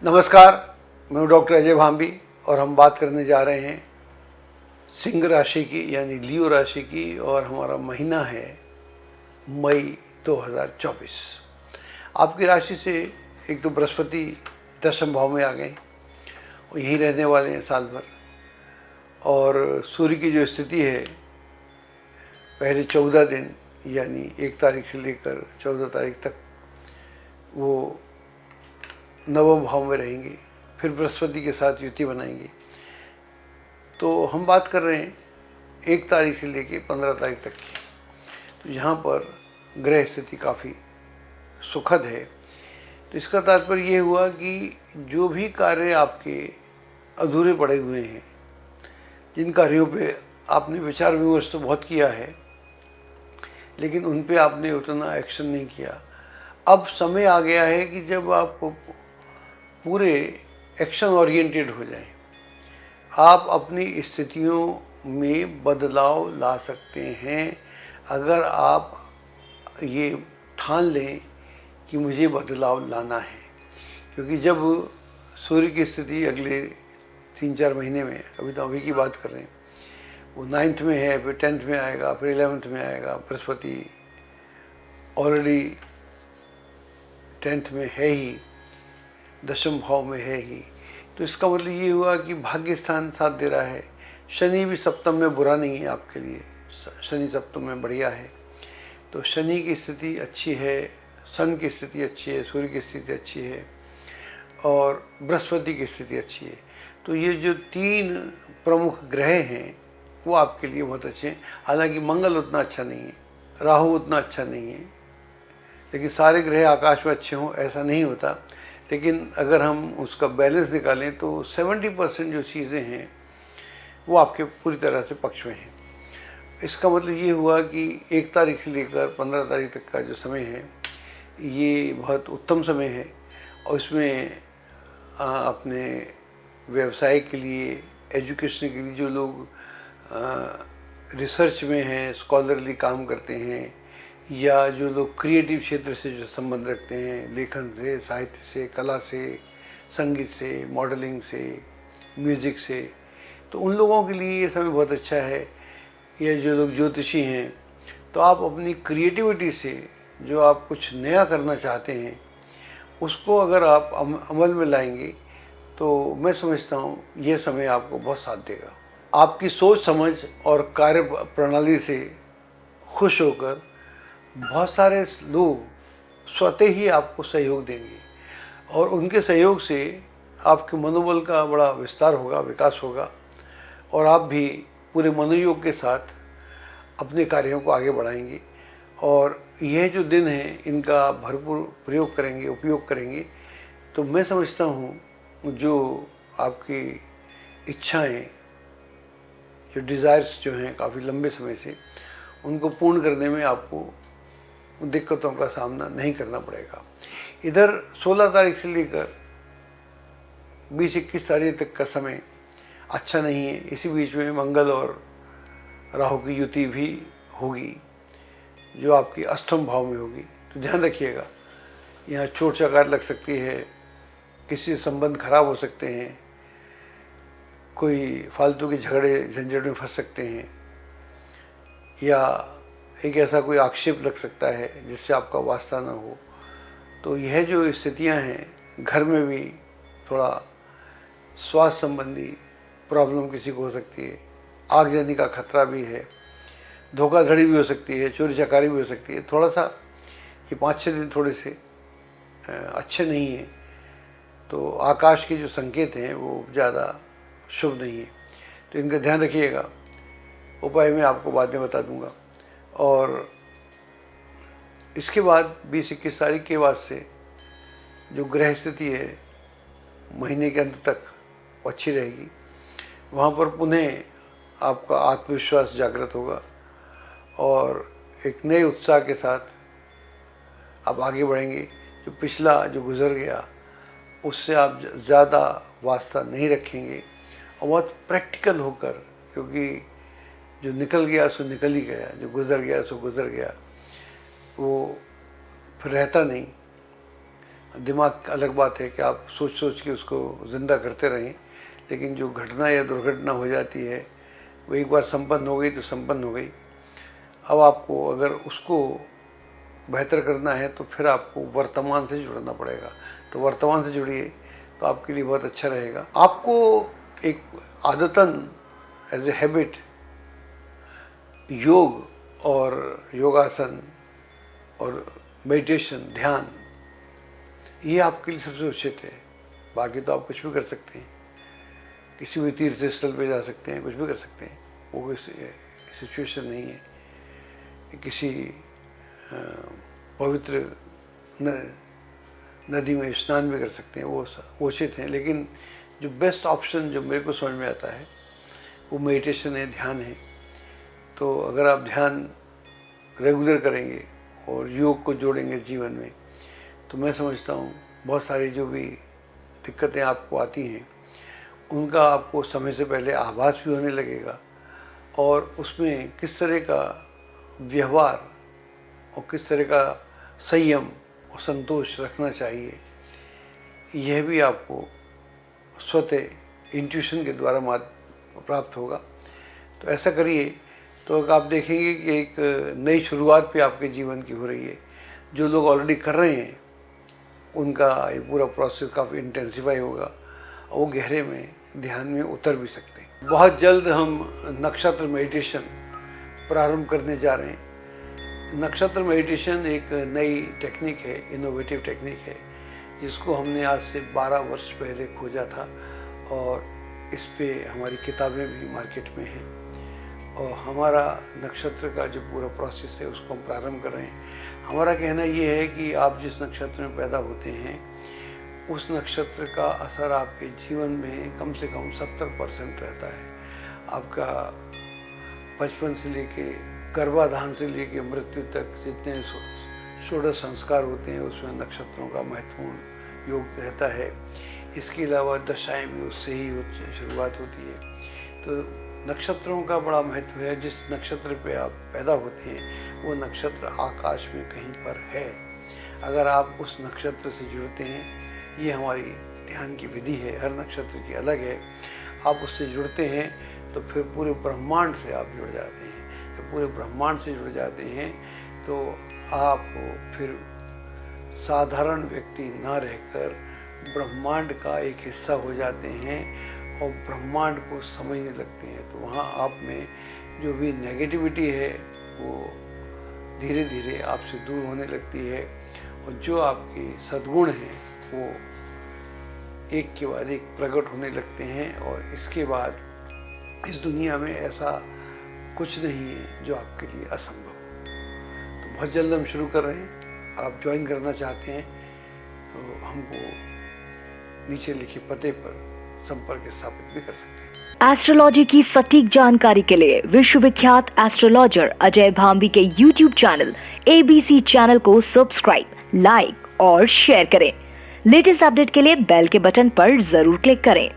नमस्कार, मैं हूं डॉक्टर अजय भांबी और हम बात करने जा रहे हैं सिंह राशि की यानी लियो राशि की। और हमारा महीना है मई 2024। आपकी राशि से एक तो बृहस्पति 10वें भाव में आ गए और यहीं रहने वाले हैं साल भर। और सूर्य की जो स्थिति है पहले 14 दिन यानी 1 तारीख से लेकर 14 तारीख तक वो 9वें भाव में रहेंगे, फिर बृहस्पति के साथ युति बनाएंगे। तो हम बात कर रहे हैं 1 तारीख से लेकर 15 तारीख तक की। तो यहाँ पर ग्रह स्थिति काफ़ी सुखद है। तो इसका तात्पर्य ये हुआ कि जो भी कार्य आपके अधूरे पड़े हुए हैं, जिन कार्यों पे आपने विचार विमर्श तो बहुत किया है लेकिन उन पे आपने उतना एक्शन नहीं किया, अब समय आ गया है कि जब आप पूरे एक्शन ओरिएंटेड हो जाएं। आप अपनी स्थितियों में बदलाव ला सकते हैं अगर आप ये ठान लें कि मुझे बदलाव लाना है। क्योंकि जब सूर्य की स्थिति अगले 3-4 महीने में, अभी की बात कर रहे हैं, वो 9th में है, फिर 10th में आएगा, फिर 11th में आएगा। बृहस्पति ऑलरेडी 10th में है ही, 10वें भाव में है ही। तो इसका मतलब ये हुआ कि भाग्य स्थान साथ दे रहा है। शनि भी सप्तम में बुरा नहीं है आपके लिए, शनि सप्तम में बढ़िया है। तो शनि की स्थिति अच्छी है, सन की स्थिति अच्छी है, सूर्य की स्थिति अच्छी है और बृहस्पति की स्थिति अच्छी है। तो ये जो 3 प्रमुख ग्रह हैं वो आपके लिए बहुत अच्छे हैं। हालांकि मंगल उतना अच्छा नहीं है, राहु उतना अच्छा नहीं है, लेकिन सारे ग्रह आकाश में अच्छे हों ऐसा नहीं होता। लेकिन अगर हम उसका बैलेंस निकालें तो 70% जो चीज़ें हैं वो आपके पूरी तरह से पक्ष में हैं। इसका मतलब ये हुआ कि 1 तारीख से लेकर 15 तारीख तक का जो समय है ये बहुत उत्तम समय है। और इसमें अपने व्यवसाय के लिए, एजुकेशन के लिए जो लोग रिसर्च में हैं, स्कॉलरली काम करते हैं, या जो लोग क्रिएटिव क्षेत्र से जो संबंध रखते हैं, लेखन से, साहित्य से, कला से, संगीत से, मॉडलिंग से, म्यूज़िक से, तो उन लोगों के लिए ये समय बहुत अच्छा है। या जो लोग ज्योतिषी हैं, तो आप अपनी क्रिएटिविटी से जो आप कुछ नया करना चाहते हैं उसको अगर आप अमल में लाएंगे तो मैं समझता हूँ ये समय आपको बहुत साथ देगा। आपकी सोच समझ और कार्य प्रणाली से खुश होकर बहुत सारे लोग स्वतः ही आपको सहयोग देंगे और उनके सहयोग से आपके मनोबल का बड़ा विस्तार होगा, विकास होगा और आप भी पूरे मनोयोग के साथ अपने कार्यों को आगे बढ़ाएंगे। और यह जो दिन है इनका भरपूर प्रयोग करेंगे, उपयोग करेंगे, तो मैं समझता हूँ जो आपकी इच्छाएं, जो डिज़ायर्स जो हैं काफ़ी लंबे समय से, उनको पूर्ण करने में आपको दिक्कतों का सामना नहीं करना पड़ेगा। इधर 16 तारीख से लेकर 20-21 तारीख तक का समय अच्छा नहीं है। इसी बीच में मंगल और राहु की युति भी होगी जो आपकी 8वें भाव में होगी। तो ध्यान रखिएगा, यहाँ चोट चकार लग सकती है, किसी से संबंध खराब हो सकते हैं, कोई फालतू के झगड़े झंझट में फंस सकते हैं, या एक ऐसा कोई आक्षेप लग सकता है जिससे आपका वास्ता ना हो। तो यह जो स्थितियां हैं, घर में भी थोड़ा स्वास्थ्य संबंधी प्रॉब्लम किसी को हो सकती है, आगजनी का खतरा भी है, धोखाधड़ी भी हो सकती है, चोरी चकारी भी हो सकती है। थोड़ा सा ये 5-6 दिन थोड़े से अच्छे नहीं हैं। तो आकाश के जो संकेत हैं वो ज़्यादा शुभ नहीं है, तो इनका ध्यान रखिएगा। उपाय मैं आपको बाद में बता दूंगा। और इसके बाद 20-21 तारीख के बाद से जो ग्रह स्थिति है महीने के अंत तक वो अच्छी रहेगी। वहाँ पर पुनः आपका आत्मविश्वास जागृत होगा और एक नए उत्साह के साथ आप आगे बढ़ेंगे। जो पिछला जो गुजर गया उससे आप ज़्यादा वास्ता नहीं रखेंगे और बहुत प्रैक्टिकल होकर, क्योंकि जो निकल गया सो निकल ही गया, जो गुजर गया सो गुजर गया, वो फिर रहता नहीं। दिमाग अलग बात है कि आप सोच सोच के उसको ज़िंदा करते रहें, लेकिन जो घटना या दुर्घटना हो जाती है वो एक बार संपन्न हो गई तो संपन्न हो गई। अब आपको अगर उसको बेहतर करना है तो फिर आपको वर्तमान से जुड़ना पड़ेगा। तो वर्तमान से जुड़िए तो आपके लिए बहुत अच्छा रहेगा। आपको एक आदतन एज ए हैबिट योग और योगासन और मेडिटेशन, ध्यान, ये आपके लिए सबसे उचित है। बाकी तो आप कुछ भी कर सकते हैं, किसी भी तीर्थ स्थल पे जा सकते हैं, कुछ भी कर सकते हैं, वो कोई सिचुएशन नहीं है। किसी पवित्र नदी में स्नान भी कर सकते हैं, वो उचित हैं। लेकिन जो बेस्ट ऑप्शन जो मेरे को समझ में आता है वो मेडिटेशन है, ध्यान है। तो अगर आप ध्यान रेगुलर करेंगे और योग को जोड़ेंगे जीवन में, तो मैं समझता हूँ बहुत सारी जो भी दिक्कतें आपको आती हैं उनका आपको समय से पहले आभास भी होने लगेगा, और उसमें किस तरह का व्यवहार और किस तरह का संयम और संतोष रखना चाहिए, यह भी आपको स्वतः इंट्यूशन के द्वारा प्राप्त होगा। तो ऐसा करिए तो आप देखेंगे कि एक नई शुरुआत भी आपके जीवन की हो रही है। जो लोग ऑलरेडी कर रहे हैं उनका ये पूरा प्रोसेस काफ़ी इंटेंसिफाई होगा और वो गहरे में ध्यान में उतर भी सकते हैं। बहुत जल्द हम नक्षत्र मेडिटेशन प्रारंभ करने जा रहे हैं। नक्षत्र मेडिटेशन एक नई टेक्निक है, इनोवेटिव टेक्निक है, जिसको हमने आज से 12 वर्ष पहले खोजा था और इस पे हमारी किताबें भी मार्केट में हैं। और हमारा नक्षत्र का जो पूरा प्रोसेस है उसको हम प्रारंभ कर रहे हैं। हमारा कहना ये है कि आप जिस नक्षत्र में पैदा होते हैं उस नक्षत्र का असर आपके जीवन में कम से कम 70% रहता है। आपका बचपन से लेके गर्भाधान से लेके मृत्यु तक जितने षोडश संस्कार होते हैं उसमें नक्षत्रों का महत्वपूर्ण योग रहता है। इसके अलावा दशाएं भी उससे ही शुरुआत होती है। तो नक्षत्रों का बड़ा महत्व है। जिस नक्षत्र पे आप पैदा होते हैं वो नक्षत्र आकाश में कहीं पर है। अगर आप उस नक्षत्र से जुड़ते हैं, ये हमारी ध्यान की विधि है, हर नक्षत्र की अलग है, आप उससे जुड़ते हैं तो फिर पूरे ब्रह्मांड से आप जुड़ जाते हैं। जब पूरे ब्रह्मांड से जुड़ जाते हैं तो आप फिर साधारण व्यक्ति ना रहकर ब्रह्मांड का एक हिस्सा हो जाते हैं और ब्रह्मांड को समझने लगते हैं। तो वहाँ आप में जो भी नेगेटिविटी है वो धीरे धीरे आपसे दूर होने लगती है और जो आपके सद्गुण हैं वो एक के बाद एक प्रकट होने लगते हैं। और इसके बाद इस दुनिया में ऐसा कुछ नहीं है जो आपके लिए असंभव हो। तो बहुत जल्द हम शुरू कर रहे हैं। आप ज्वाइन करना चाहते हैं तो हमको नीचे लिखे पते पर संपर्क स्थापित भी कर सकते हैं। एस्ट्रोलॉजी की सटीक जानकारी के लिए विश्वविख्यात एस्ट्रोलॉजर अजय भांबी के YouTube चैनल ABC चैनल को सब्सक्राइब, लाइक और शेयर करें। लेटेस्ट अपडेट के लिए बेल के बटन पर जरूर क्लिक करें।